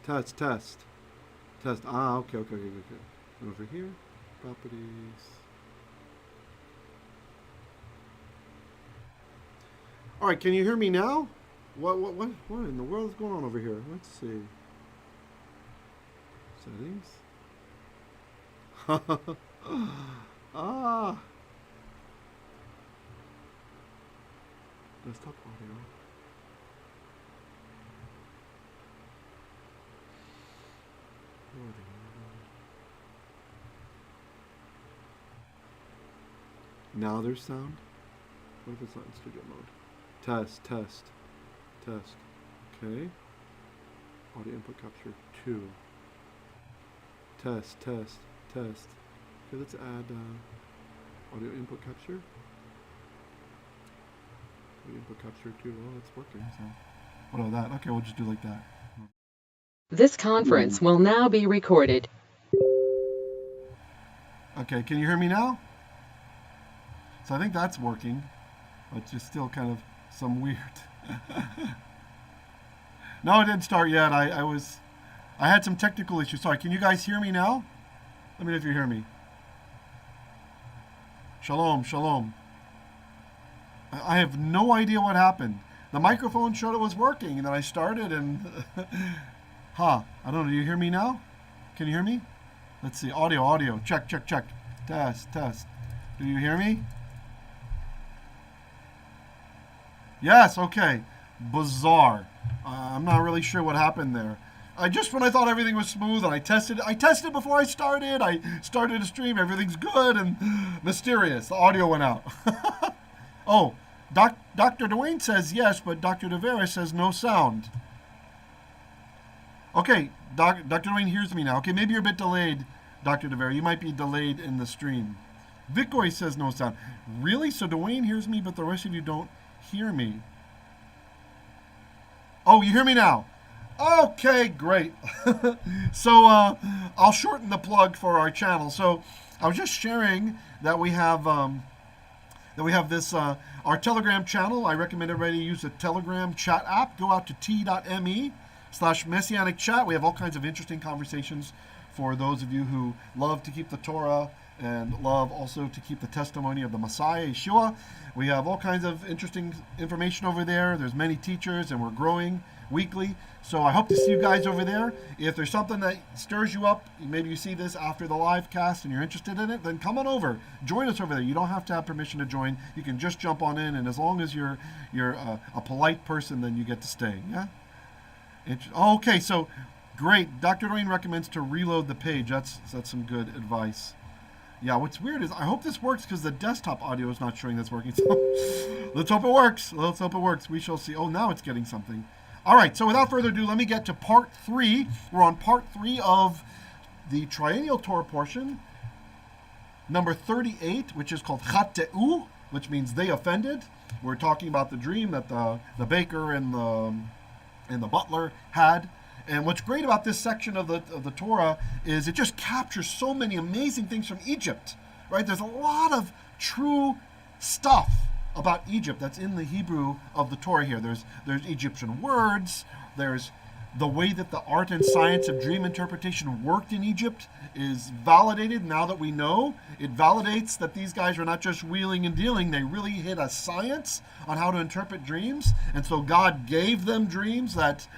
Test, test, test. Ah, okay, okay, okay, okay. And over here, properties. All right, can you hear me now? What in the world is going on over here? Let's see. Settings. Ah, desktop audio. Now there's sound. What if it's not in studio mode? Test, test, test. Okay. Audio input capture 2. Test, test, test. Okay, let's add audio input capture. Audio input capture 2. Well, it's working. So, what about that? Okay, we'll just do like that. This conference will now be recorded. Okay, can you hear me now? So I think that's working, but just still kind of some weird. No, it didn't start yet. I had some technical issues. Sorry, can you guys hear me now? Let me know if you hear me. Shalom, shalom. I have no idea what happened. The microphone showed it was working, and then I started and. I don't know. Do you hear me now? Can you hear me? Let's see. Audio, audio. Check, check, check. Test, test. Do you hear me? Yes, okay. Bizarre. I'm not really sure what happened there. When I thought everything was smooth and I tested before I started. I started a stream, everything's good and mysterious. The audio went out. Oh, Dr. Dwayne says yes, but Dr. DeVera says no sound. Okay, Dr. Dwayne hears me now. Okay, maybe you're a bit delayed, Dr. DeVera. You might be delayed in the stream. Vickoy says no sound. Really? So Dwayne hears me, but the rest of you don't hear me. Oh, you hear me now? Okay, great. So I'll shorten the plug for our channel. So I was just sharing that we have this our Telegram channel. I recommend everybody use the Telegram chat app. Go out to t.me/messianic chat. We have all kinds of interesting conversations for those of you who love to keep the Torah and love also to keep the testimony of the Messiah, Yeshua. We have all kinds of interesting information over there. There's many teachers, and we're growing weekly. So I hope to see you guys over there. If there's something that stirs you up, maybe you see this after the live cast and you're interested in it, then come on over. Join us over there. You don't have to have permission to join. You can just jump on in, and as long as you're a polite person, then you get to stay. Yeah. Okay. So great. Dr. Dwayne recommends to reload the page. That's some good advice. Yeah, what's weird is I hope this works because the desktop audio is not showing that's working. So let's hope it works. Let's hope it works. We shall see. Oh, now it's getting something. All right, so without further ado, let me get to part 3. We're on part 3 of the triennial Torah portion, number 38, which is called Chateu, which means they offended. We're talking about the dream that the baker and the butler had. And what's great about this section of the Torah is it just captures so many amazing things from Egypt, right? There's a lot of true stuff about Egypt that's in the Hebrew of the Torah here. There's Egyptian words. There's the way that the art and science of dream interpretation worked in Egypt is validated now that we know. It validates that these guys are not just wheeling and dealing. They really hit a science on how to interpret dreams. And so God gave them dreams that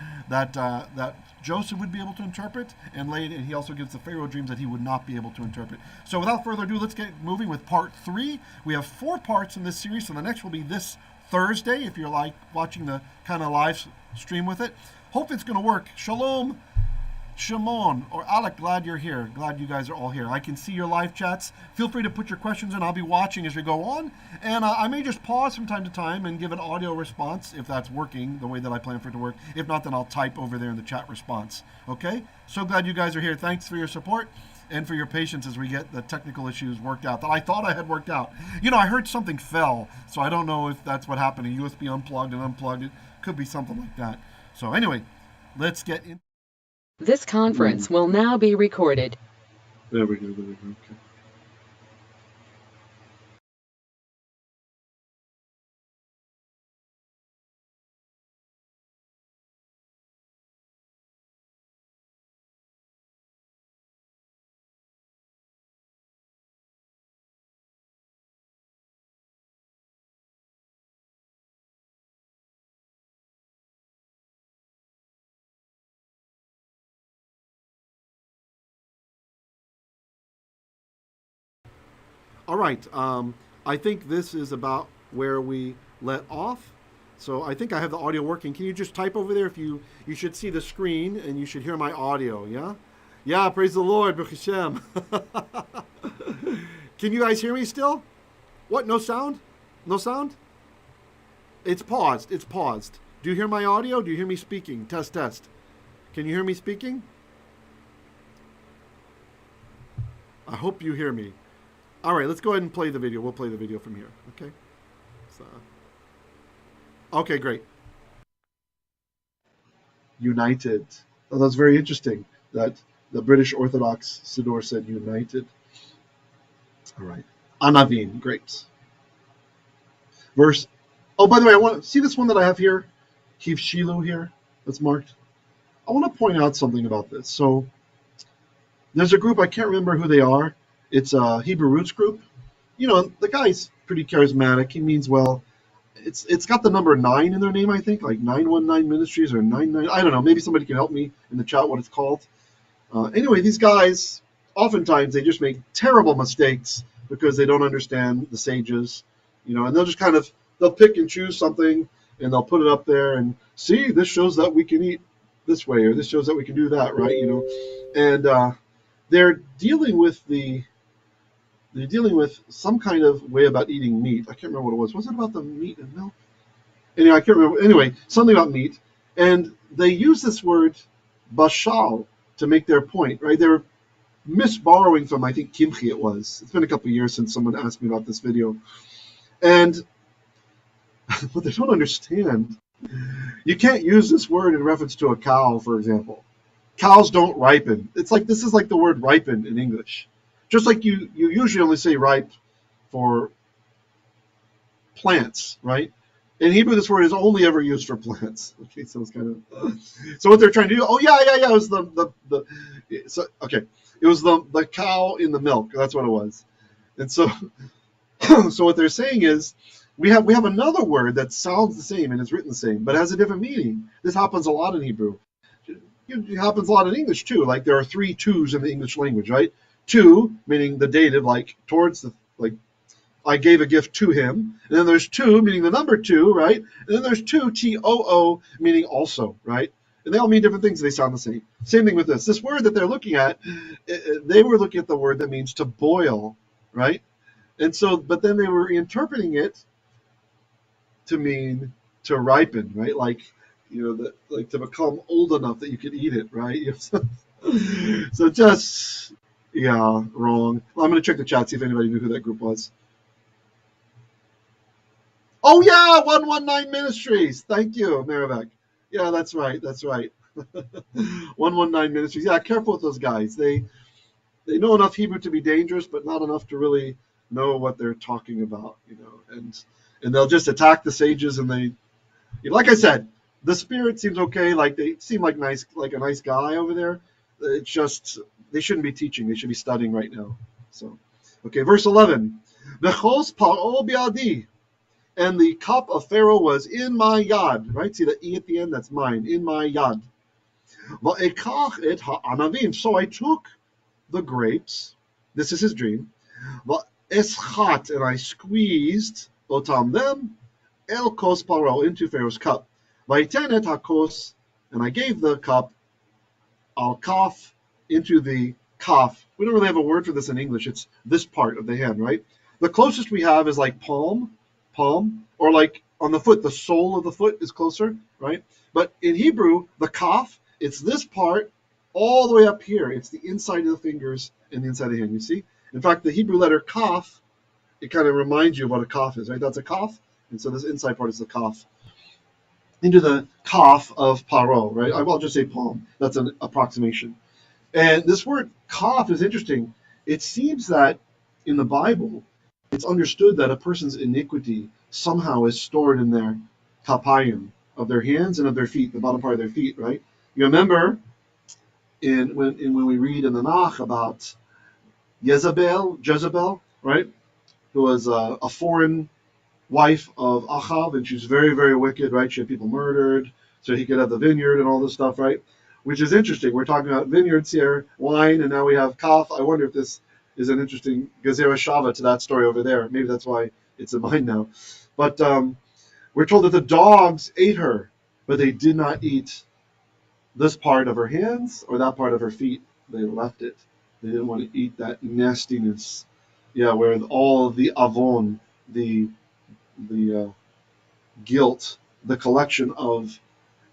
Joseph would be able to interpret, and he also gives the Pharaoh dreams that he would not be able to interpret. So without further ado, let's get moving with part 3. We have 4 parts in this series, so the next will be this Thursday, if you're like watching the kind of live stream with it. Hope it's going to work. Shalom, Shimon, or Alec, glad you're here. Glad you guys are all here. I can see your live chats. Feel free to put your questions in. I'll be watching as we go on. And I may just pause from time to time and give an audio response if that's working the way that I plan for it to work. If not, then I'll type over there in the chat response. Okay? So glad you guys are here. Thanks for your support and for your patience as we get the technical issues worked out that I thought I had worked out. You know, I heard something fell, so I don't know if that's what happened. A USB unplugged and unplugged. It could be something like that. So anyway, let's get in. This conference will now be recorded. There we go. Okay. All right. I think this is about where we let off. So I think I have the audio working. Can you just type over there if you should see the screen and you should hear my audio, yeah? Yeah, praise the Lord, Baruch Hashem. Can you guys hear me still? What? No sound? No sound? It's paused. It's paused. Do you hear my audio? Do you hear me speaking? Test, test. Can you hear me speaking? I hope you hear me. All right, let's go ahead and play the video. We'll play the video from here. Okay. So, okay, great. United. Oh, that's very interesting that the British Orthodox Siddur said united. All right. Anavim. Great. Verse. Oh, by the way, I want to see this one that I have here. Hiv Shilu here. That's marked. I want to point out something about this. So there's a group, I can't remember who they are. It's a Hebrew Roots group. You know, the guy's pretty charismatic. He means well. It's got the number 9 in their name, I think, like 919 Ministries or 99. I don't know. Maybe somebody can help me in the chat what it's called. Anyway, these guys, oftentimes they just make terrible mistakes because they don't understand the sages, you know, and they'll pick and choose something and they'll put it up there and see, this shows that we can eat this way or this shows that we can do that, right? You know, and they're dealing with some kind of way about eating meat. I can't remember what it was. Was it about the meat and milk? Anyway, I can't remember. Anyway, something about meat. And they use this word bashal to make their point, right? They're misborrowing from, I think, kimchi it was. It's been a couple of years since someone asked me about this video. And what they don't understand, you can't use this word in reference to a cow, for example. Cows don't ripen. It's like, this is like the word ripen in English. Just like you usually only say ripe for plants, right? In Hebrew, this word is only ever used for plants. Okay, so it's kind of so what they're trying to do. Oh yeah. It was it was the cow in the milk. That's what it was. And so so what they're saying is we have another word that sounds the same and is written the same, but has a different meaning. This happens a lot in Hebrew. It happens a lot in English too. Like there are 3 twos in the English language, right? To, meaning the dative, like towards the, like I gave a gift to him. And then there's to, meaning the number 2, right? And then there's to, T-O-O, meaning also, right? And they all mean different things. They sound the same. Same thing with this. This word that they're looking at, they were looking at the word that means to boil, right? And so, but then they were interpreting it to mean to ripen, right? Like, you know, that, like to become old enough that you could eat it, right? So just... yeah, wrong. Well, I'm going to check the chat, see if anybody knew who that group was. Oh, yeah, 119 Ministries. Thank you, Maravek. Yeah, that's right. 119 Ministries. Yeah, careful with those guys. They know enough Hebrew to be dangerous, but not enough to really know what they're talking about, you know. And they'll just attack the sages, and they, like I said, the spirit seems okay. Like they seem like a nice guy over there. It's just they shouldn't be teaching. They should be studying right now. So, okay, verse 11. V'chos paro biadi, and the cup of Pharaoh was in my yad. Right? See the e at the end? That's mine. In my yad. Va'ekach et ha'anavim. So I took the grapes. This is his dream. Va'eschat, and I squeezed otam them el kos paro, into Pharaoh's cup. Va'itenet hakos, and I gave the cup al kaf, into the kaf. We don't really have a word for this in English. It's this part of the hand, right? The closest we have is like palm, or like on the foot, the sole of the foot is closer, right? But in Hebrew, the kaf, it's this part all the way up here. It's the inside of the fingers and the inside of the hand, you see? In fact, the Hebrew letter kaf, it kind of reminds you of what a kaf is, right? That's a kaf, and so this inside part is the kaf. Into the kaf of paro, right? I'll just say palm. That's an approximation. And this word kaf is interesting. It seems that in the Bible, it's understood that a person's iniquity somehow is stored in their kapayim, of their hands and of their feet, the bottom part of their feet, right? You remember when we read in the Nach about Jezebel, right? Who was a foreign wife of Achav, and she's very, very wicked, right? She had people murdered so he could have the vineyard and all this stuff, right? Which is interesting. We're talking about vineyards here, wine, and now we have kaf. I wonder if this is an interesting Gezerah Shava to that story over there. Maybe that's why it's in mine now. But we're told that the dogs ate her, but they did not eat this part of her hands or that part of her feet. They left it. They didn't want to eat that nastiness. Yeah, where all of the avon, the guilt, the collection of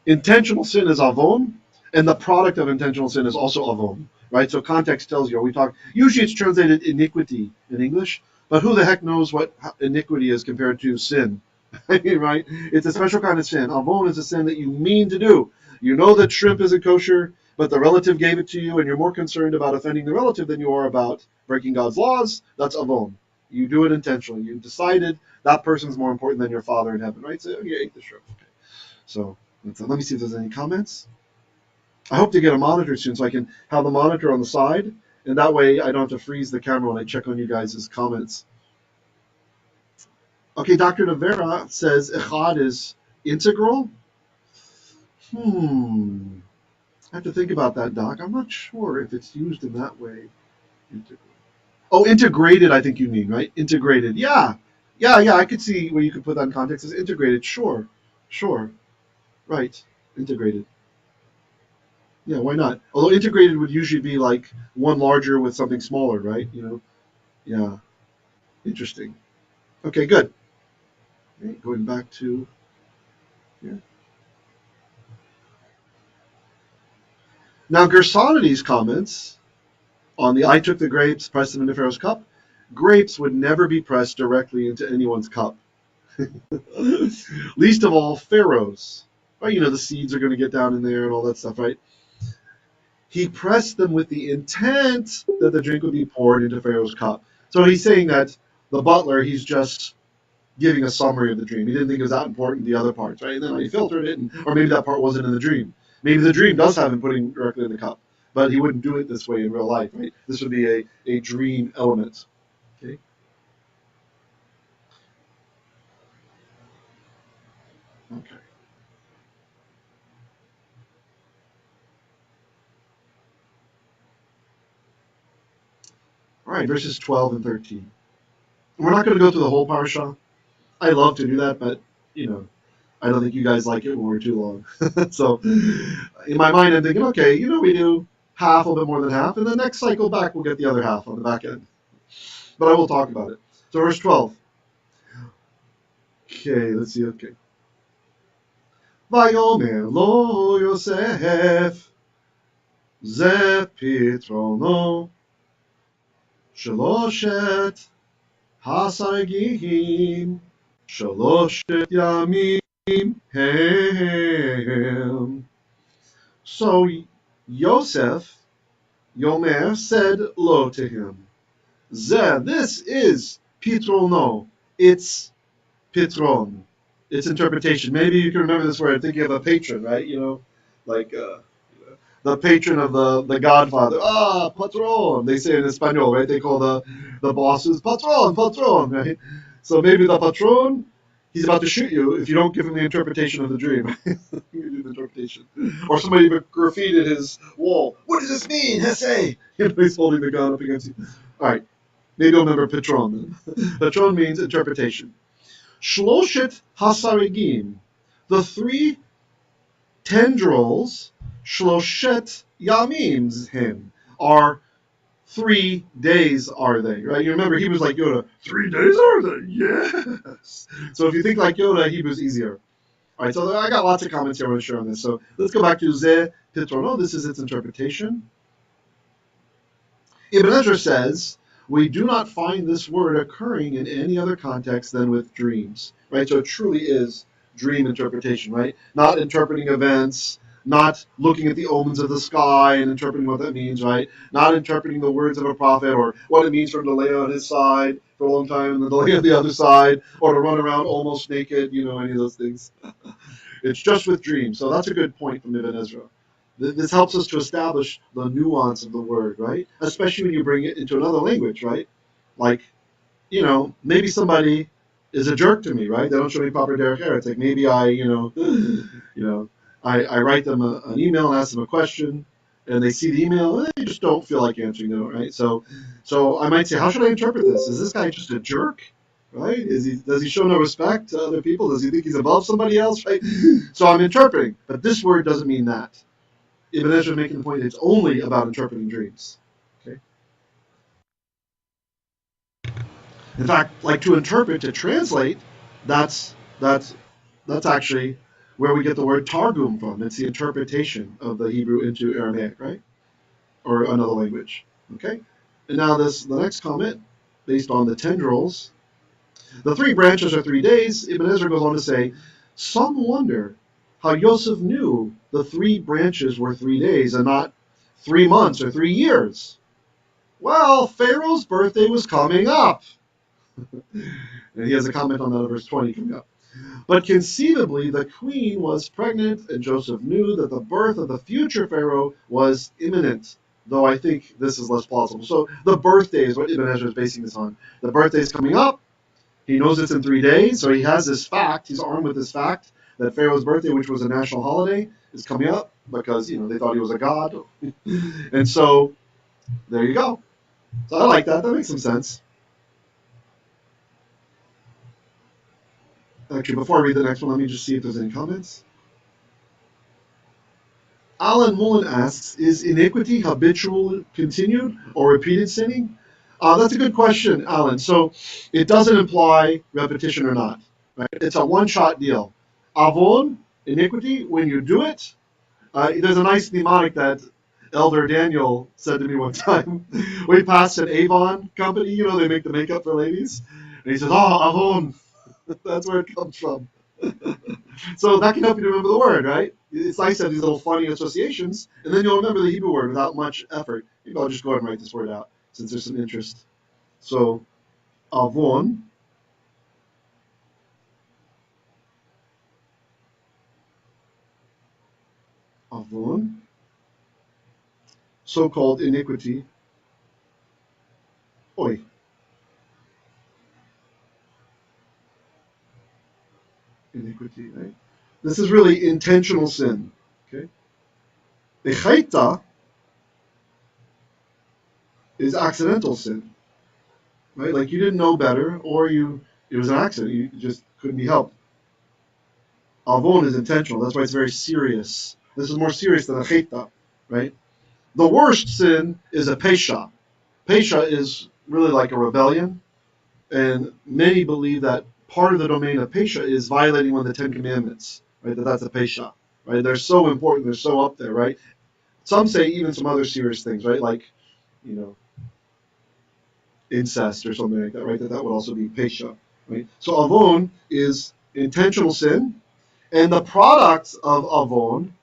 intentional sin is avon, and the product of intentional sin is also avon, right? So context tells you. We talk. Usually, it's translated iniquity in English, but who the heck knows what iniquity is compared to sin, right? It's a special kind of sin. Avon is a sin that you mean to do. You know that shrimp isn't kosher, but the relative gave it to you, and you're more concerned about offending the relative than you are about breaking God's laws. That's avon. You do it intentionally. You decided that person's more important than your Father in heaven, right? So you ate the shrimp. Okay. So let me see if there's any comments. I hope to get a monitor soon so I can have the monitor on the side, and that way I don't have to freeze the camera when I check on you guys' comments. Okay, Dr. Navarra says Echad is integral. I have to think about that, Doc. I'm not sure if it's used in that way. Integral. Oh, integrated, I think you mean, right? Integrated. Yeah. I could see where you could put that in context as integrated. Sure. Right. Integrated. Yeah, why not? Although integrated would usually be like one larger with something smaller, right? Yeah, interesting. Okay, good. Okay, going back to here. Now, Gersonides comments on the I took the grapes, pressed them into Pharaoh's cup. Grapes would never be pressed directly into anyone's cup. Least of all, Pharaoh's. Right, the seeds are going to get down in there and all that stuff, right? He pressed them with the intent that the drink would be poured into Pharaoh's cup. So he's saying that the butler, he's just giving a summary of the dream. He didn't think it was that important, the other parts, right? And then he filtered it, or maybe that part wasn't in the dream. Maybe the dream does have him putting directly in the cup, but he wouldn't do it this way in real life, right? This would be a dream element. Okay. Okay. All right, verses 12 and 13. We're not going to go through the whole parasha. I love to do that, but, I don't think you guys like it when we're too long. So in my mind, I'm thinking, okay, we do half, a little bit more than half, and the next cycle back, we'll get the other half on the back end. But I will talk about it. So verse 12. Okay, let's see. Okay. Vayomer lo Yosef ze pitrono sheloshet hasargim sheloshet yamim hem. So Yosef, Yomer, said lo to him, Ze, this is pitrono. It's pitron. Its interpretation. Maybe you can remember this word. I'm thinking of a patron, right? Like the patron of the Godfather. Patron. They say in Espanol, right? They call the bosses patron, right? So maybe the patron, he's about to shoot you if you don't give him the interpretation of the dream. You do the interpretation. Or somebody graffitied his wall. What does this mean? Hesse. He's holding the gun up against you. All right. Maybe you'll remember patron then. Patron means interpretation. Shloshet hasarigim, the three tendrils, shloshet yamim him, are 3 days are they, right? You remember he was like Yoda, 3 days are they? Yes. So if you think like Yoda, Hebrew's easier. All right, so I got lots of comments here I want to share on this. So let's go back to Ze Pitrono. This is its interpretation. Ibn Ezra says, we do not find this word occurring in any other context than with dreams, right? So it truly is dream interpretation, right? Not interpreting events, not looking at the omens of the sky and interpreting what that means, right? Not interpreting the words of a prophet or what it means for him to lay on his side for a long time and then to lay on the other side or to run around almost naked, any of those things. It's just with dreams. So that's a good point from Ibn Ezra. This helps us to establish the nuance of the word, right? Especially when you bring it into another language, right? Like, maybe somebody is a jerk to me, right? They don't show me proper derech erets. Like maybe I, I write them an email and ask them a question, and they see the email, and they just don't feel like answering it, right? So I might say, how should I interpret this? Is this guy just a jerk, right? Does he show no respect to other people? Does he think he's above somebody else, right? So I'm interpreting, but this word doesn't mean that. Ibn Ezra is making the point that it's only about interpreting dreams. Okay. In fact, like to interpret, to translate, that's that's that's actually where we get the word targum from. It's the interpretation of the Hebrew into Aramaic, right? Or another language. Okay? And now the next comment, based on the tendrils, the three branches are 3 days. Ibn Ezra goes on to say, some wonder how Yosef knew the three branches were 3 days and not 3 months or 3 years. Well, Pharaoh's birthday was coming up. And he has a comment on that in verse 20 coming up. But conceivably, the queen was pregnant, and Joseph knew that the birth of the future Pharaoh was imminent, though I think this is less plausible. So the birthday is what Ibn Ezra is basing this on. The birthday is coming up. He knows it's in 3 days, so he has this fact. He's armed with this fact that Pharaoh's birthday, which was a national holiday, is coming up because they thought he was a god. And so there you go. So I like that. That makes some sense. Actually, before I read the next one, let me just see if there's any comments. Alan Mullen asks, is iniquity habitual, continued, or repeated sinning? That's a good question, Alan. So it doesn't imply repetition or not. Right? It's a one-shot deal. Avon, iniquity, when you do it. There's a nice mnemonic that Elder Daniel said to me one time. We passed an Avon company, they make the makeup for ladies. And he says, oh, Avon. That's where it comes from. So that can help you to remember the word, right? It's nice to have these little funny associations, and then you'll remember the Hebrew word without much effort. Maybe I'll just go ahead and write this word out since there's some interest. So, avon, avon, so-called iniquity, oi, iniquity, right? This is really intentional sin, okay? Echaita is accidental sin, right? Like you didn't know better, or it was an accident, you just couldn't be helped. Avon is intentional, that's why it's very serious. This is more serious than a cheta, right? The worst sin is a pesha. Pesha is really like a rebellion, and many believe that part of the domain of pesha is violating one of the Ten Commandments, right? That's a pesha, right? They're so important, they're so up there, right? Some say even some other serious things, right? Like, you know, incest or something like that, right? That would also be pesha, right? So avon is intentional sin, and the product of avon,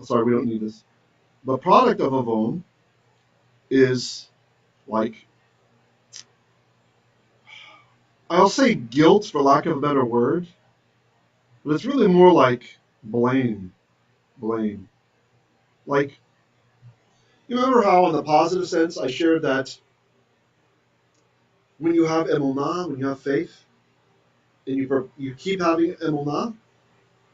sorry, we don't need this. The product of avon is like, I'll say guilt for lack of a better word, but it's really more like blame. Blame. Like, you remember how, in the positive sense, I shared that when you have emunah, when you have faith, and you keep having emunah,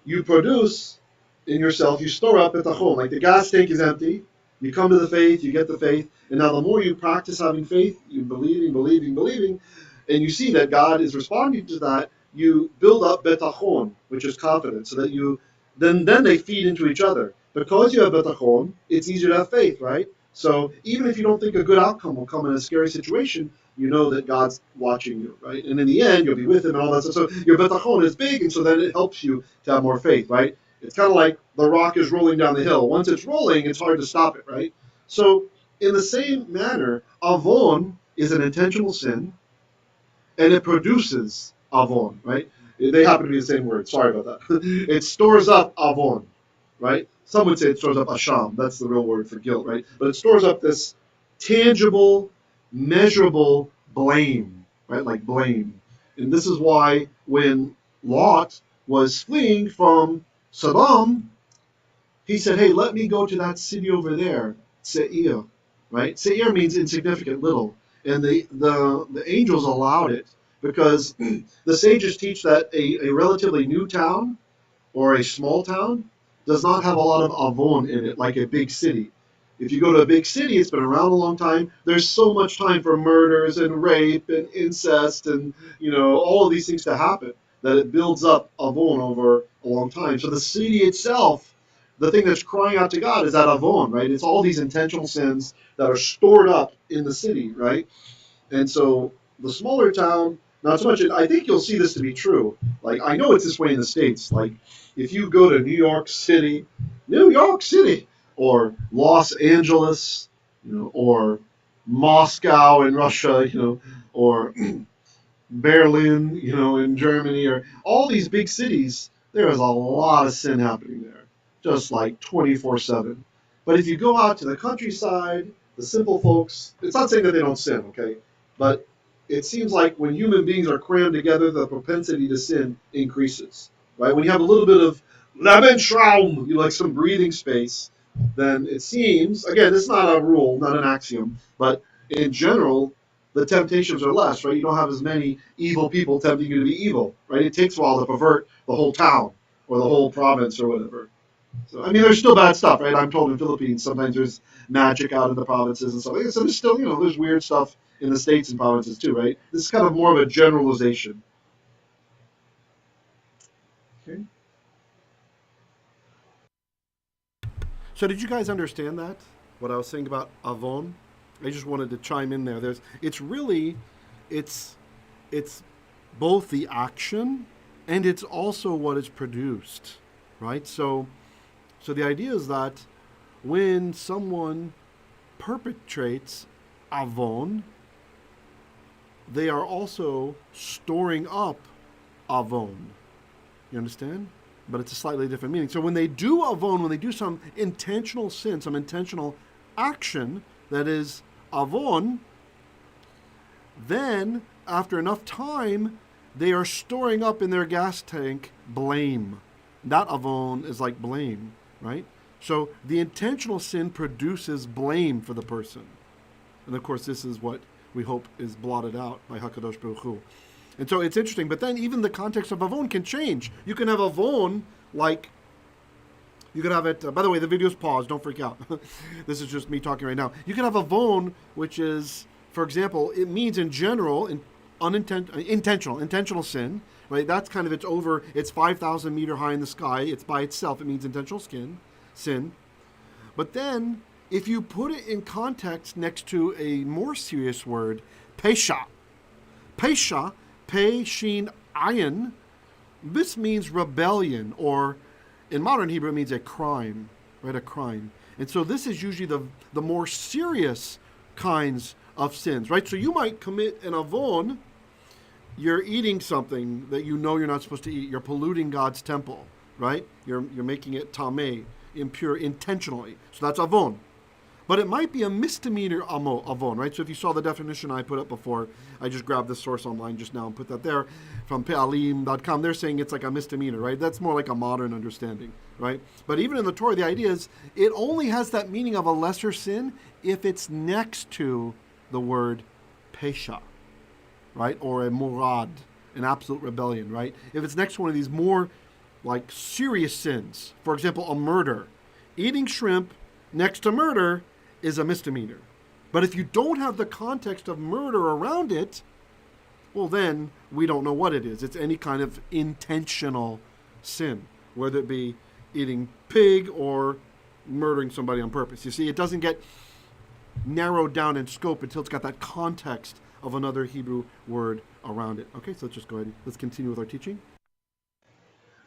you produce in yourself, you store up betachon. Like the gas tank is empty, you come to the faith, you get the faith, and now the more you practice having faith, you believing, and you see that God is responding to that, you build up betachon, which is confidence, so that then they feed into each other. Because you have betachon, it's easier to have faith, right? So even if you don't think a good outcome will come in a scary situation, you know that God's watching you, right? And in the end, you'll be with Him and all that stuff. So your betachon is big, and so then it helps you to have more faith, right? It's kind of like the rock is rolling down the hill. Once it's rolling, it's hard to stop it, right? So in the same manner, avon is an intentional sin, and it produces avon, right? They happen to be the same word. Sorry about that. It stores up avon, right? Some would say it stores up asham. That's the real word for guilt, right? But it stores up this tangible, measurable blame, right? Like blame. And this is why when Lot was fleeing from Sodom, he said, hey, let me go to that city over there, Seir, right? Seir means insignificant, little. And the angels allowed it because the sages teach that a relatively new town or a small town does not have a lot of avon in it, like a big city. If you go to a big city, it's been around a long time. There's so much time for murders and rape and incest and all of these things to happen that it builds up avon over a long time. So the city itself, the thing that's crying out to God is that avon, right? It's all these intentional sins that are stored up in the city, right? And so the smaller town, not so much. I think you'll see this to be true. Like I know it's this way in the States. Like if you go to New York City, or Los Angeles, or Moscow in Russia, or Berlin, in Germany, or all these big cities, there is a lot of sin happening there, just like 24/7. But if you go out to the countryside, the simple folks, it's not saying that they don't sin, okay? But it seems like when human beings are crammed together, the propensity to sin increases, right? When you have a little bit of Lebensraum, like some breathing space, then it seems, again, it's not a rule, not an axiom, but in general, the temptations are less, right? You don't have as many evil people tempting you to be evil, right? It takes a while to pervert the whole town or the whole province or whatever. So, I mean, there's still bad stuff, right? I'm told in the Philippines sometimes there's magic out in the provinces and stuff. So there's still, there's weird stuff in the states and provinces too, right? This is kind of more of a generalization. Okay. So did you guys understand that? What I was saying about avon? I just wanted to chime in there. It's it's both the action and it's also what is produced, right? So the idea is that when someone perpetrates avon, they are also storing up avon. You understand? But it's a slightly different meaning. So when they do avon, when they do some intentional sin, some intentional action that is avon, then after enough time, they are storing up in their gas tank blame. That avon is like blame, right? So the intentional sin produces blame for the person. And of course, this is what we hope is blotted out by HaKadosh Baruch Hu. And so it's interesting. But then even the context of avon can change. You can have avon like, you can have it, by the way, the video's paused, don't freak out. This is just me talking right now. You can have avon, which is, for example, it means in general, intentional sin, right? That's kind of, it's 5,000 meter high in the sky. It's by itself, it means intentional sin. But then, if you put it in context next to a more serious word, pesha, pe, shin, ayin, this means rebellion, or in modern Hebrew, it means a crime, right? A crime. And so this is usually the more serious kinds of sins, right? So you might commit an avon. You're eating something that you know you're not supposed to eat. You're polluting God's temple, right? You're making it tameh, impure, intentionally. So that's avon. But it might be a misdemeanor avon, right? So if you saw the definition I put up before, I just grabbed this source online just now and put that there from pealim.com. They're saying it's like a misdemeanor, right? That's more like a modern understanding, right? But even in the Torah, the idea is it only has that meaning of a lesser sin if it's next to the word pesha, right? Or a murad, an absolute rebellion, right? If it's next to one of these more like serious sins, for example, a murder, eating shrimp next to murder is a misdemeanor. But if you don't have the context of murder around it, well, then we don't know what it is. It's any kind of intentional sin, whether it be eating pig or murdering somebody on purpose. You see, it doesn't get narrowed down in scope until it's got that context of another Hebrew word around it. Okay, so let's just go ahead and let's continue with our teaching.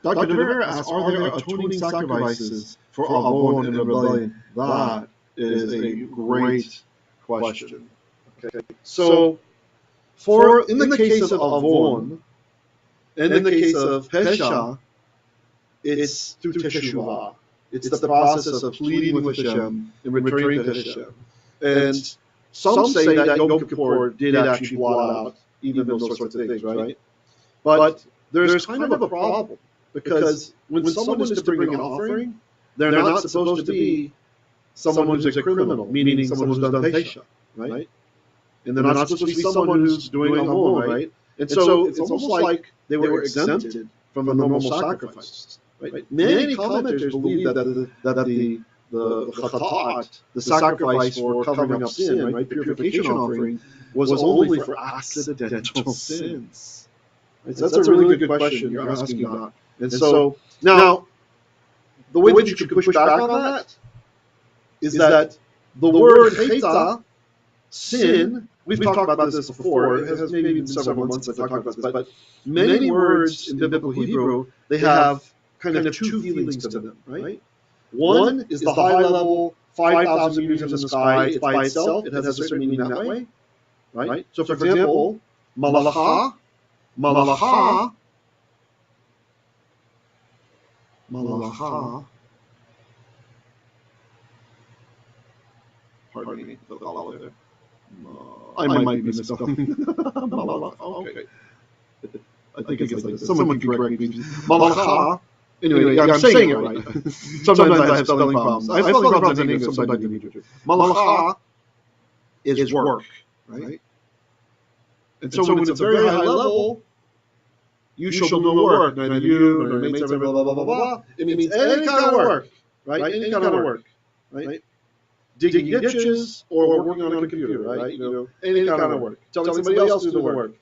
Dr. DeVera asks, are there atoning sacrifices for avon and rebellion? That is a great question. Okay, so in the case of avon, and in the case of pesha, it's through teshuvah. It's the process of pleading with Hashem and returning to Hashem. And some say that Yom Kippur did actually blot out even those sorts of things, right? But there's kind of a problem. Because when someone is to bring an offering, they're not supposed to be someone who's a criminal, meaning someone who's done pesha, right? And they're not supposed to be someone who's doing avon, right? And so it's almost like they were exempted from the normal sacrifices, right? Many commentators believe that chatat, the sacrifice for covering up sin, right? The purification offering was only for accidental sins. Right? So that's a really good question you're asking about. And so now, the way that you can push back on that is that the word cheta, sin, we've talked about this before. It has maybe been several months since I talked about this, but many words in biblical Hebrew, they have kind of two feelings to them, right? One is the high level, 5,000 meters in the sky. It's by itself. It has a certain meaning that way, right? So, for example, malacha, malacha, malacha. Pardon me, the follow there. I might be misspelling. Malacha. Okay. I think it's like someone can correct me. Malacha. Anyway, I'm saying it right. Sometimes I have spelling problems. I have spelling problems in English, sometimes in Hebrew. Malacha is work, right? And so when it's a very high level, you shall do no work, neither you nor your mates, blah, blah, blah, blah, blah. It means any kind of work, right? Any kind of work, right? Digging ditches or working on a computer, right? Any kind of work. Telling somebody else to do the work.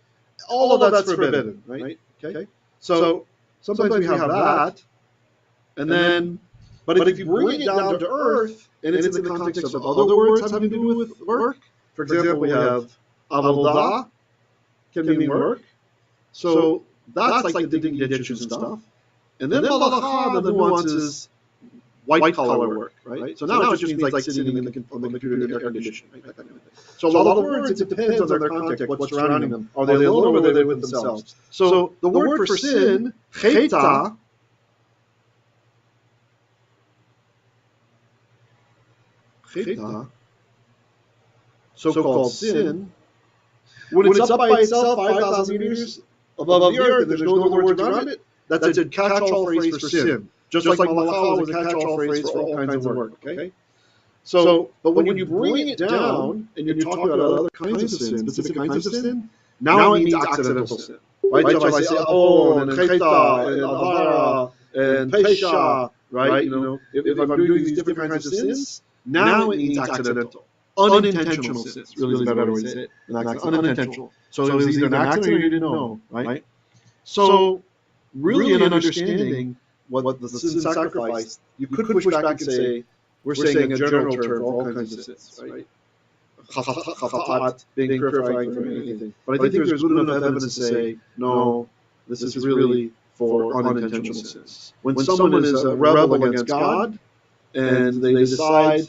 All of that's forbidden, right? Okay? So sometimes we have that, and then, but if you bring it down to earth, and it's in the context of other words having to do with work, for example, we have avodah, can mean work. So that's like the digging ditches and stuff. And then malacha, the nuance is white collar work, right? So now it just means like sitting on the computer in the air conditioning, right? That kind of thing. So a lot of words, it depends on their context, what's surrounding them. Are they alone or are they with themselves? So the word for sin, cheta, so-called sin, when it's up by itself 5,000 meters above the earth and there's no other words around it, that's a catch-all phrase for sin. Just like malacha was a catch-all phrase for all kinds of work, okay? So, but when you bring it down and you're talking about other kinds of sin, specific kinds of sin, now it means accidental sin, right? So if I say avon and cheta and avara and pesha, right? If I'm doing these different kinds of sins, now it means accidental. Unintentional sins, really is a better way to say it. Unintentional. So it was either an accident or you didn't know, right? So really in understanding what the sin sacrifice, you could push back and say, we're saying a general term for all kinds of sins, right? Chatat being purifying from anything. But I think there's good enough evidence to say, no, this is really for unintentional sins. When someone is a rebel against God and they decide,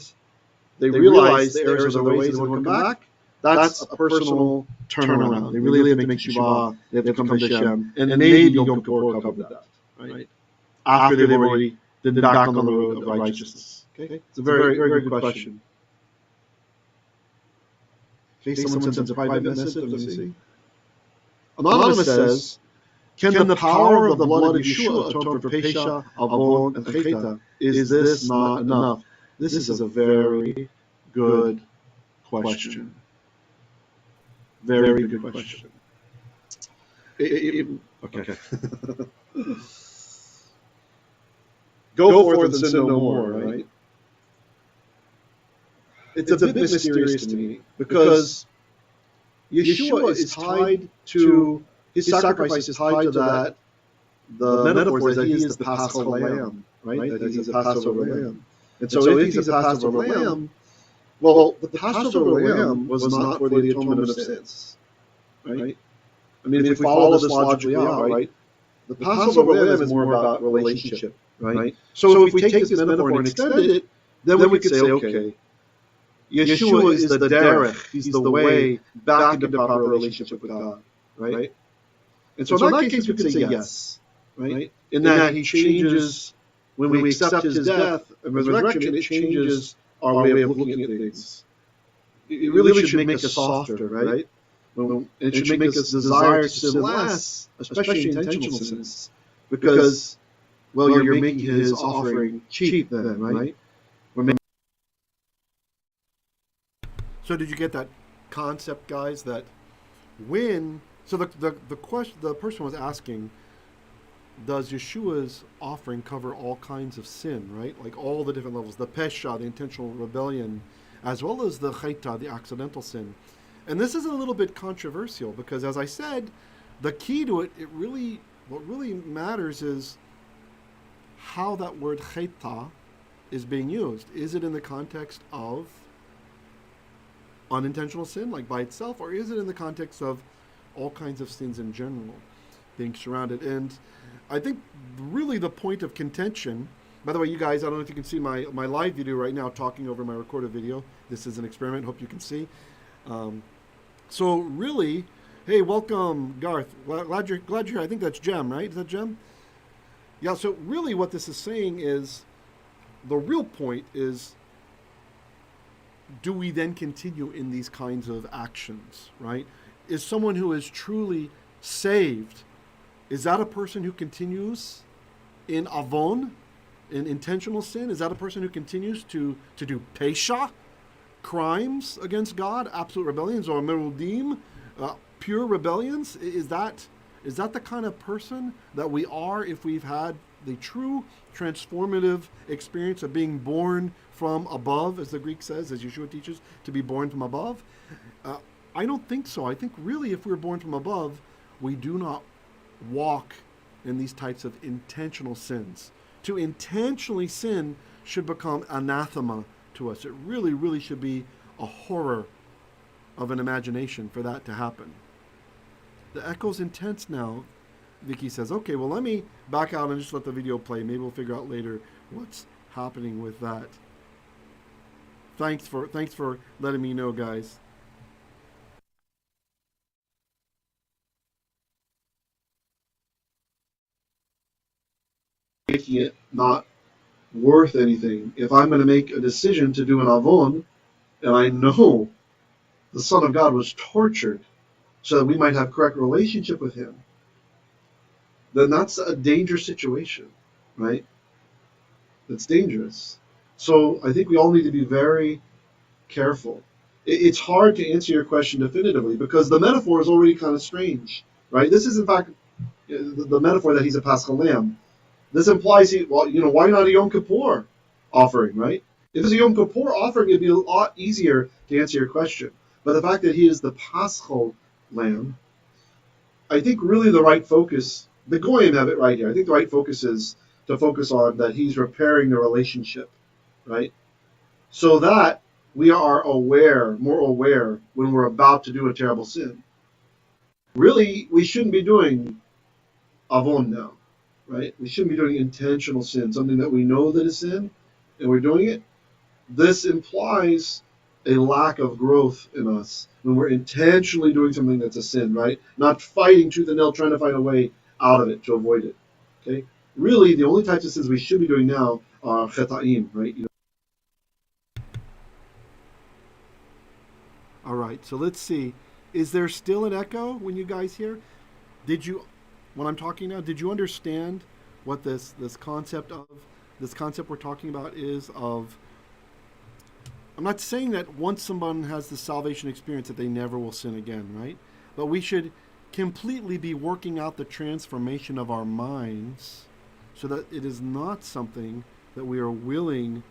they realize the errors of their ways and want to come back, that's a personal turnaround. They really have to make shuvah, they have to come to Hashem, and maybe Yom Kippur covered that, right? After they've already been back on the road of righteousness. Okay? It's a very, very good question. Okay, someone sends a private message. Let me see. Anonymous says, can the power of the blood of Yeshua atone for pesha, avon, and cheta? Is this not enough? This is a very good question. Very good question. Okay. Go forth and sin no more, right? It's a bit mysterious to me because Yeshua is tied to, his sacrifice is tied to that, the metaphor that he is the Passover lamb, right? That he's a Passover lamb. And so if he's a Passover lamb, well, the Passover lamb was not for the atonement of sins, right? I mean, if we follow this logically out, right? The Passover lamb is more about relationship, right? So if we take this metaphor and extend it, then we could say, okay, Yeshua is the derech, he's the way back into proper relationship with God, right? And so in that case, we could say yes, right? In that he changes, when we accept his death and resurrection, it changes our way of looking at things. It really should make us softer, right? It should make us desire to sin less, especially intentional sins, because, well, you're making his offering cheap then, right? So did you get that concept, guys? That when, so the question, the person was asking, does Yeshua's offering cover all kinds of sin, right? Like all the different levels, the pesha, the intentional rebellion, as well as the chayta, the accidental sin. And this is a little bit controversial because, as I said, the key to it, what really matters is how that word chayta is being used. Is it in the context of unintentional sin, like by itself, or is it in the context of all kinds of sins in general being surrounded? And I think really the point of contention, by the way, you guys, I don't know if you can see my live video right now talking over my recorded video. This is an experiment, hope you can see. So really, hey, welcome, Garth. Glad you're here. I think that's Jem, right? Is that Jem? Yeah, so really what this is saying is, the real point is, do we then continue in these kinds of actions, right? Is someone who is truly saved, is that a person who continues in avon, in intentional sin? Is that a person who continues to do pesha, crimes against God, absolute rebellions, or merudim, pure rebellions? Is that the kind of person that we are if we've had the true transformative experience of being born from above, as the Greek says, as Yeshua teaches, to be born from above? I don't think so. I think really if we're born from above, we do not walk in these types of intentional sins. To intentionally sin should become anathema to us. It really, really should be a horror of an imagination for that to happen. The echo's intense now. Vicky says, okay, well, let me back out and just let the video play. Maybe we'll figure out later what's happening with that. Thanks for letting me know, guys. Making it not worth anything. If I'm going to make a decision to do an avon, and I know the Son of God was tortured so that we might have correct relationship with him, then that's a dangerous situation, right? It's dangerous. So I think we all need to be very careful. It's hard to answer your question definitively because the metaphor is already kind of strange, right? This is, in fact, the metaphor that he's a Paschal lamb. This implies, why not a Yom Kippur offering, right? If it's a Yom Kippur offering, it'd be a lot easier to answer your question. But the fact that he is the Paschal lamb, I think really the right focus, the Goyim have it right here. I think the right focus is to focus on that he's repairing the relationship, right? So that we are more aware when we're about to do a terrible sin. Really, we shouldn't be doing avon now, right? We shouldn't be doing intentional sin, something that we know that is sin, and we're doing it. This implies a lack of growth in us when we're intentionally doing something that's a sin, right? Not fighting tooth and nail, trying to find a way out of it, to avoid it. Okay? Really, the only types of sins we should be doing now are cheta'im, right? All right, so let's see. Is there still an echo when you guys hear? When I'm talking now, did you understand what this concept we're talking about is of? I'm not saying that once someone has the salvation experience that they never will sin again, right? But we should completely be working out the transformation of our minds so that it is not something that we are willing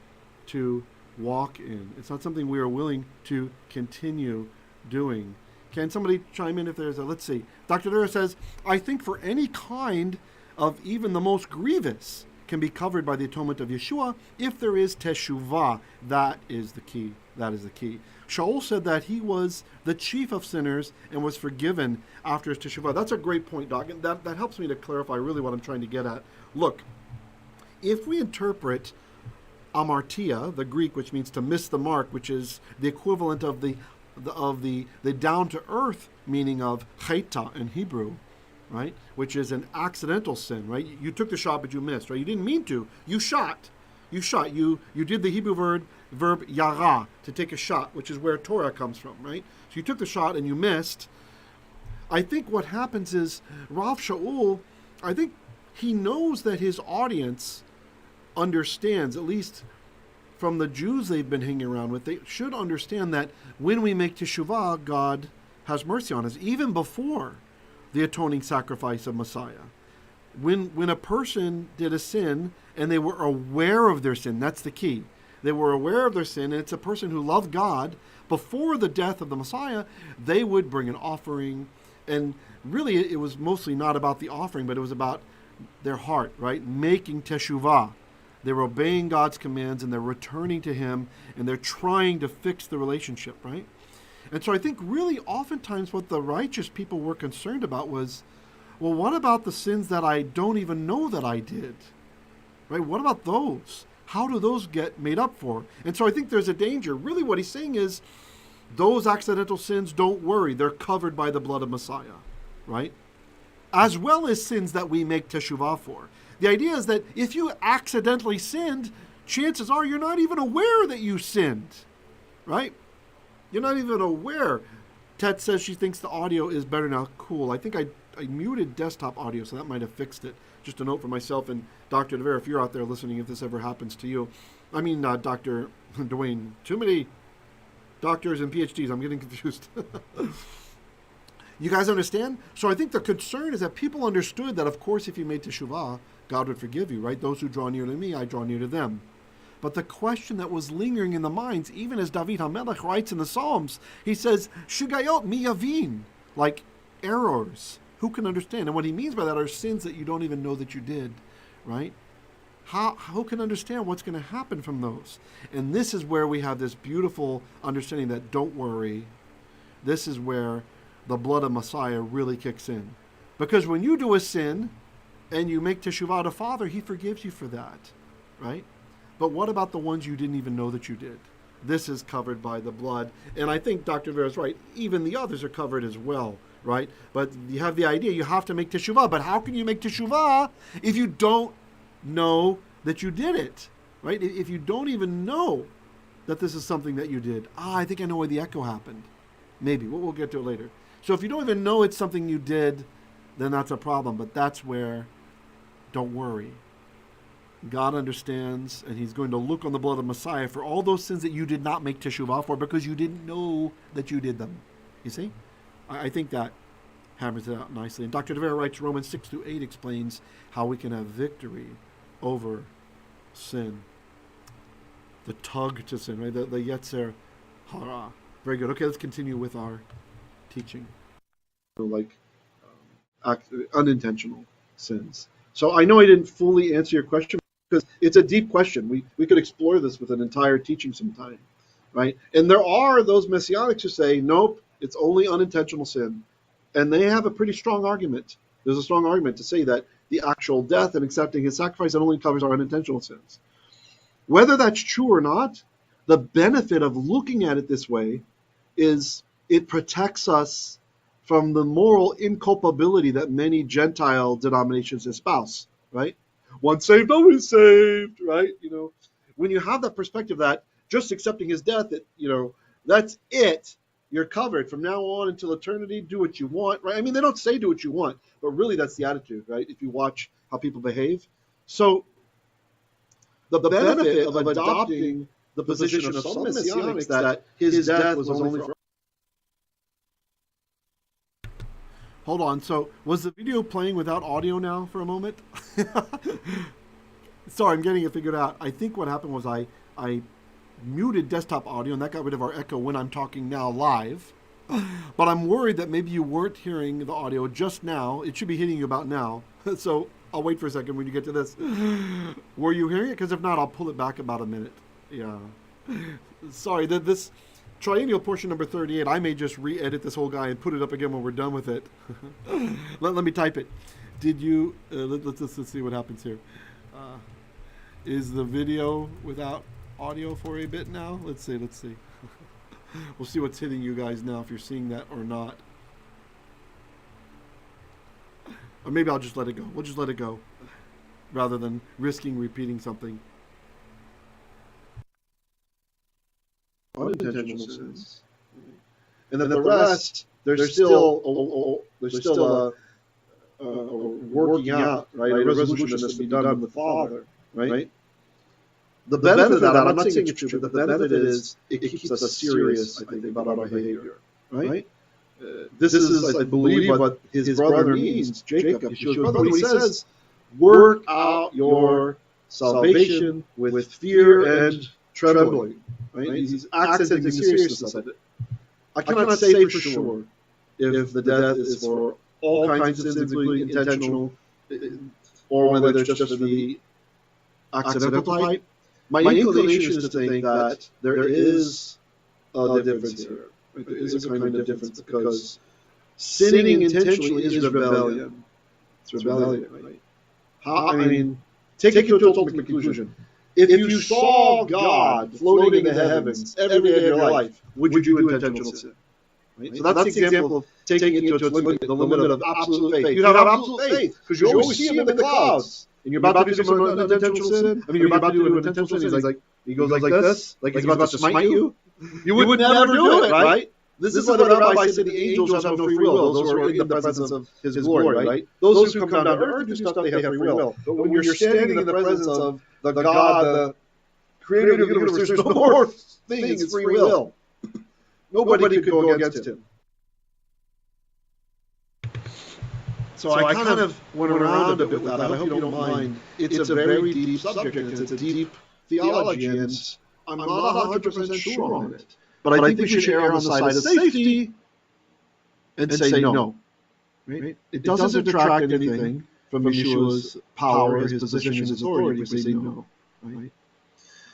to walk in. It's not something we are willing to continue doing. Can somebody chime in if there's let's see. Dr. Dura says, I think for any kind of even the most grievous can be covered by the atonement of Yeshua if there is teshuvah. That is the key. That is the key. Shaul said that he was the chief of sinners and was forgiven after his teshuvah. That's a great point, Doc. And that helps me to clarify really what I'm trying to get at. Look, if we interpret amartia, the Greek, which means to miss the mark, which is the equivalent of the down-to-earth meaning of chayta in Hebrew, right? Which is an accidental sin, right? You took the shot, but you missed, right? You didn't mean to. You shot. You did the Hebrew verb yara, to take a shot, which is where Torah comes from, right? So you took the shot and you missed. I think what happens is Rav Shaul, I think he knows that his audience understands, at least from the Jews they've been hanging around with, they should understand that when we make teshuvah, God has mercy on us, even before the atoning sacrifice of Messiah. when a person did a sin and they were aware of their sin, that's the key. They were aware of their sin, and it's a person who loved God before the death of the Messiah, they would bring an offering. And really, it was mostly not about the offering, but it was about their heart, right? Making teshuvah. They were obeying God's commands, and they're returning to Him, and they're trying to fix the relationship, right? And so I think really oftentimes what the righteous people were concerned about was, well, what about the sins that I don't even know that I did? Right? What about those? How do those get made up for? And so I think there's a danger. Really what he's saying is, those accidental sins, don't worry. They're covered by the blood of Messiah, right? As well as sins that we make teshuvah for. The idea is that if you accidentally sinned, chances are you're not even aware that you sinned, right? You're not even aware. Tet says she thinks the audio is better now. Cool. I think I muted desktop audio, so that might have fixed it. Just a note for myself and Dr. DeVere, if you're out there listening, if this ever happens to you. I mean, Dr. Dwayne. Too many doctors and PhDs. I'm getting confused. You guys understand? So I think the concern is that people understood that, of course, if you made teshuvah, God would forgive you, right? Those who draw near to me, I draw near to them. But the question that was lingering in the minds, even as David HaMelech writes in the Psalms, he says, Shugayot mi yavin, like errors. Who can understand? And what he means by that are sins that you don't even know that you did, right? Who can understand what's going to happen from those? And this is where we have this beautiful understanding that don't worry. This is where the blood of Messiah really kicks in. Because when you do a sin and you make teshuvah to Father, He forgives you for that, right? But what about the ones you didn't even know that you did? This is covered by the blood. And I think Dr. Vera is right. Even the others are covered as well, right? But you have the idea you have to make teshuvah. But how can you make teshuvah if you don't know that you did it, right? If you don't even know that this is something that you did. I think I know where the echo happened. Maybe. We'll get to it later. So if you don't even know it's something you did, then that's a problem. But that's where, don't worry. God understands, and He's going to look on the blood of Messiah for all those sins that you did not make teshuvah for because you didn't know that you did them. You see? I think that hammers it out nicely. And Dr. DeVere writes Romans 6-8 explains how we can have victory over sin. The tug to sin, right? The Yetzer Hara. Very good. Okay, let's continue with our teaching. Like unintentional sins. So I know I didn't fully answer your question because it's a deep question. We could explore this with an entire teaching sometime, right? And there are those messianics who say, nope, it's only unintentional sin. And they have a pretty strong argument. There's a strong argument to say that the actual death and accepting His sacrifice, it only covers our unintentional sins. Whether that's true or not, the benefit of looking at it this way is it protects us from the moral inculpability that many Gentile denominations espouse, right? Once saved, always saved, right? When you have that perspective that just accepting His death, that's it. You're covered from now on until eternity. Do what you want, right? I mean, they don't say do what you want, but really that's the attitude, right? If you watch how people behave. So the benefit of adopting the position of some messianics that His death was only for... Hold on. So was the video playing without audio now for a moment? Sorry, I'm getting it figured out. I think what happened was I muted desktop audio, and that got rid of our echo when I'm talking now live. But I'm worried that maybe you weren't hearing the audio just now. It should be hitting you about now. So I'll wait for a second when you get to this. Were you hearing it? Because if not, I'll pull it back about a minute. Yeah. Sorry, this triennial portion number 38, I may just re-edit this whole guy and put it up again when we're done with it. Let me type it. Did you... let's see what happens here. Is the video without audio for a bit now? Let's see. We'll see what's hitting you guys now, if you're seeing that or not. Or maybe I'll just let it go. We'll just let it go rather than risking repeating something. Unintentional sins. And then the rest, there's still working out, right? A resolution that's to be done with the Father, right? The benefit of that, I'm not saying it's true, but the benefit is it keeps us serious, I think, about our behavior, right? This is, I believe, what his brother means, Jacob. He shows brother when he says, work out your salvation with fear and trembling. Right? He's accenting the seriousness of it. I cannot say for sure if the death is for all kinds of sins, including intentional, or whether it's just for the accidental type. My inclination is to think that there is a difference here. Right? There is a kind of difference because sinning intentionally is rebellion. It's rebellion, right? Take it to its ultimate conclusion. If you saw God floating in the heavens every day of your life, would you do intentional sin? Right? So that's the example of taking it to its limit, the limit of absolute faith. You'd have absolute faith because you always see him in the clouds, and you're about to do some unintentional sin. You're about to do an intentional sin. He goes like this, like he's about to smite you. You would never do it, right? This is why the rabbis say the angels have no free will. Those who are in the presence of His glory, right? Those who come down to earth do stuff, they have free will. But when you're standing in the presence of the God, the Creator of the universe, there's no more thing as free will. Nobody could go against Him. So I kind of went around a bit with that. I hope you don't mind. It's a very deep subject, and it's a deep theology, and I'm not 100% sure on it. But I think we should err on the side of safety and say no. Right? It doesn't detract anything from Yeshua's power, his position, his authority if we say no. Right?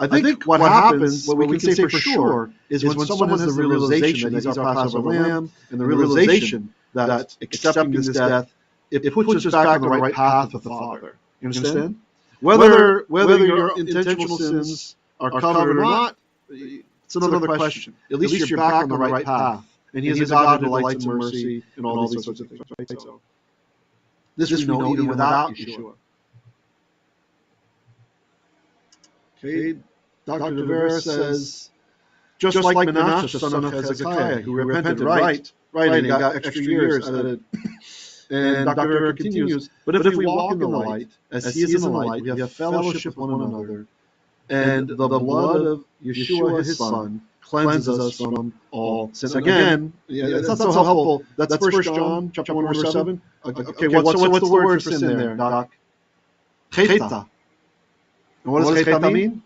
I think what happens, what we can say for sure, is when someone has the realization that he's our Passover lamb, and the realization that accepting this death, it puts us back on the right path with the Father. You understand? Whether your intentional sins are covered or not, it's another question. At least you're back on the right path. And He is a God who delights in mercy and all these sorts of things. Right? So, this we know even without Yeshua. Okay, Dr. Devera says, just like Menashe, son of Hezekiah, who repented, right, and got extra years out of it. And Dr. Devera continues, but if we walk in the light, as He is in the light, we have fellowship with one another, and the blood of Yeshua, His Son, cleanses us from all sin. Again, that's not so helpful. That's 1 John chapter 1, verse 7. Okay, what's the word for sin there, Doc? Cheta. And what does cheta mean?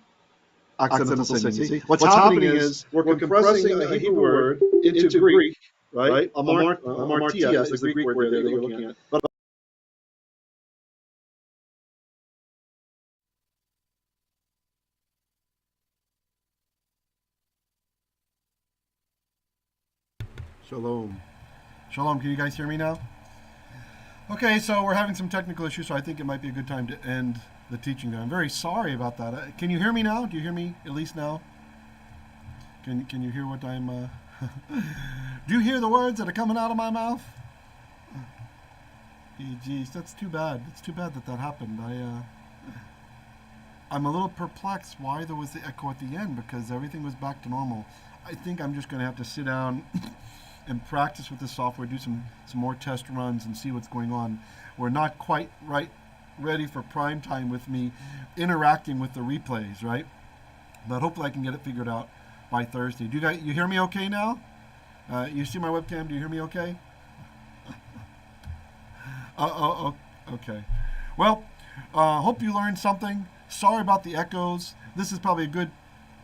Accidental sin. See? What's happening is we're compressing a Hebrew word into Greek, right? Amartia is the Greek word there that you're looking at. But Shalom. Shalom, can you guys hear me now? Okay, so we're having some technical issues, so I think it might be a good time to end the teaching there. I'm very sorry about that. Can you hear me now? Do you hear me at least now? Can you hear what I'm... Do you hear the words that are coming out of my mouth? Geez, that's too bad. It's too bad that happened. I'm a little perplexed why there was the echo at the end, because everything was back to normal. I think I'm just going to have to sit down and practice with the software, do some more test runs and see what's going on. We're not quite ready for prime time with me interacting with the replays, right? But hopefully I can get it figured out by Thursday. Do you hear me okay now? You see my webcam? Do you hear me okay? Okay. Well, hope you learned something. Sorry about the echoes. This is probably a good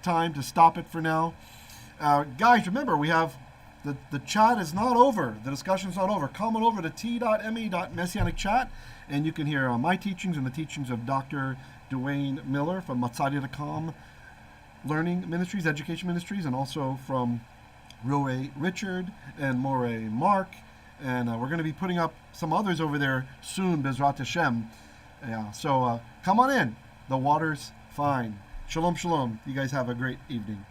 time to stop it for now. Guys, remember, we have the chat is not over. The discussion is not over. Come on over to t.me.messianicchat, and you can hear my teachings and the teachings of Dr. Dwayne Miller from Matzadi.com Learning Ministries, Education Ministries, and also from Roe Richard and Morey Mark. And we're going to be putting up some others over there soon, Bezrat Hashem. Yeah, so come on in. The water's fine. Shalom, shalom. You guys have a great evening.